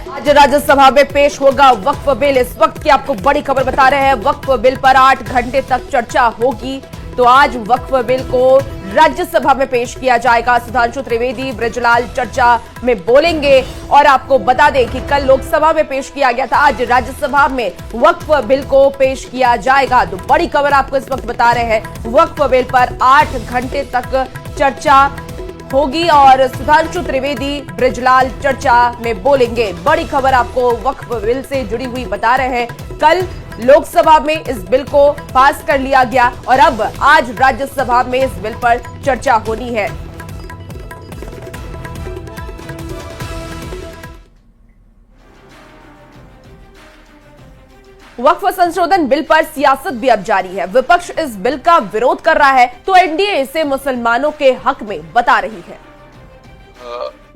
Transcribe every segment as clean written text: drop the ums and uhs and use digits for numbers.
आज राज्यसभा में पेश होगा वक्फ बिल। इस वक्त की आपको बड़ी खबर बता रहे हैं, वक्फ बिल पर 8 घंटे तक चर्चा होगी। तो आज वक्फ बिल को राज्यसभा में पेश किया जाएगा। सुधांशु त्रिवेदी बृजलाल चर्चा में बोलेंगे और आपको बता दें कि कल लोकसभा में पेश किया गया था, आज राज्यसभा में वक्फ बिल को पेश किया जाएगा। तो बड़ी खबर आपको इस वक्त बता रहे हैं, वक्फ बिल पर 8 घंटे तक चर्चा होगी और सुधांशु त्रिवेदी बृजलाल चर्चा में बोलेंगे। बड़ी खबर आपको वक्फ बिल से जुड़ी हुई बता रहे हैं। कल लोकसभा में इस बिल को पास कर लिया गया और अब आज राज्यसभा में इस बिल पर चर्चा होनी है। वक्फ संशोधन बिल पर सियासत भी अब जारी है। विपक्ष इस बिल का विरोध कर रहा है तो एनडीए इसे मुसलमानों के हक में बता रही है।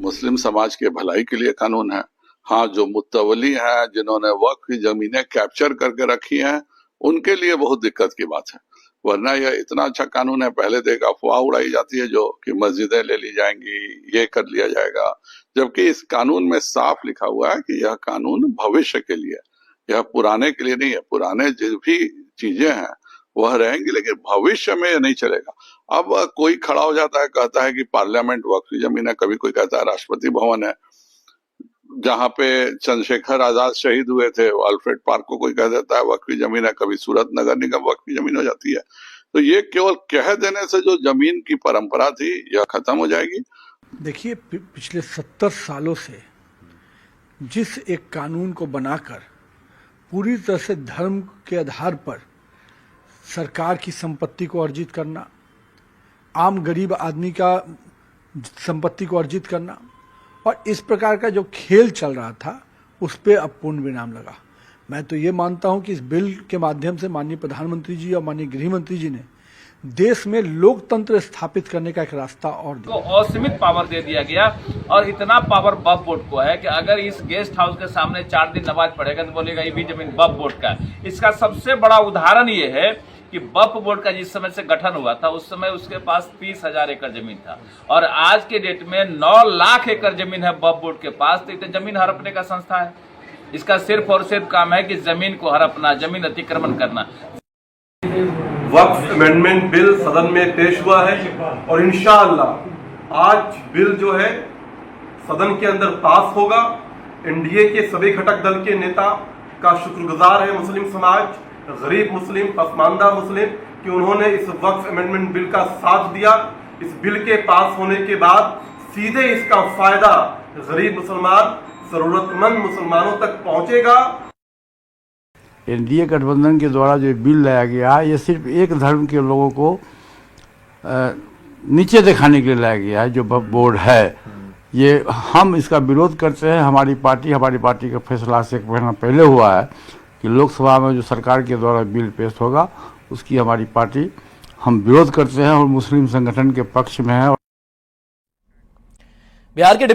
मुस्लिम समाज के भलाई के लिए कानून है। हाँ, जो मुत्तवली हैं, जिन्होंने वक्फ की जमीनें कैप्चर करके रखी हैं, उनके लिए बहुत दिक्कत की बात है। वरना यह इतना अच्छा कानून है। पहले देख अफवाह उड़ाई जाती है जो कि मस्जिदें ले ली जाएंगी, ये कर लिया जाएगा, जबकि इस कानून में साफ लिखा हुआ है कि यह कानून भविष्य के लिए, यह पुराने के लिए नहीं है। पुराने जो भी चीजें हैं वह रहेंगी, लेकिन भविष्य में यह नहीं चलेगा। अब कोई खड़ा हो जाता है, कहता है कि पार्लियामेंट वक्फ की जमीन है, कभी कोई कहता है राष्ट्रपति भवन है, जहां पे चंद्रशेखर आजाद शहीद हुए थे, अल्फ्रेड पार्क को कोई कह देता है वक्फ की जमीन है, कभी सूरत नगर निगम वक्फ की जमीन हो जाती है। तो ये केवल कह देने से जो जमीन की परंपरा थी यह खत्म हो जाएगी। देखिए, पिछले 70 सालों से जिस एक कानून को बनाकर पूरी तरह से धर्म के आधार पर सरकार की संपत्ति को अर्जित करना, आम गरीब आदमी का संपत्ति को अर्जित करना और इस प्रकार का जो खेल चल रहा था, उस पे अब पूर्ण विराम लगा। मैं तो ये मानता हूं कि इस बिल के माध्यम से माननीय प्रधानमंत्री जी और माननीय गृह मंत्री जी ने देश में लोकतंत्र स्थापित करने का एक रास्ता और दिया। को असीमित पावर दे दिया गया और इतना पावर वक्फ बोर्ड को है कि अगर इस गेस्ट हाउस के सामने 4 दिन नमाज पढ़ेगा तो बोलेगा ये भी जमीन वक्फ बोर्ड का है। इसका सबसे बड़ा उदाहरण ये है कि वक्फ बोर्ड का जिस समय से गठन हुआ था उस समय उसके पास 30,000 एकड़ जमीन था और आज के डेट में 9 लाख एकड़ जमीन है वक्फ बोर्ड के पास। तो इतने जमीन हड़पने का संस्था है। इसका सिर्फ और सिर्फ काम है कि जमीन को हड़पना, जमीन अतिक्रमण करना। वक्फ अमेंडमेंट बिल सदन में पेश हुआ है और इंशाअल्लाह आज बिल जो है सदन के अंदर पास होगा। एनडीए के सभी घटक दल के नेता का शुक्रगुजार है मुस्लिम समाज, गरीब मुस्लिम, पसमानदा मुस्लिम, कि उन्होंने इस वक्फ अमेंडमेंट बिल का साथ दिया। इस बिल के पास होने के बाद सीधे इसका फायदा गरीब मुसलमान, जरूरतमंद मुसलमानों तक पहुंचेगा। एनडीए गठबंधन के द्वारा जो बिल लाया गया है, ये सिर्फ एक धर्म के लोगों को नीचे दिखाने के लिए लाया गया है। जो वक्फ बोर्ड है, ये हम इसका विरोध करते हैं। हमारी पार्टी का फैसला से 1 महीना पहले हुआ है कि लोकसभा में जो सरकार के द्वारा बिल पेश होगा उसकी हमारी पार्टी हम विरोध करते हैं और मुस्लिम संगठन के पक्ष में है। बिहार के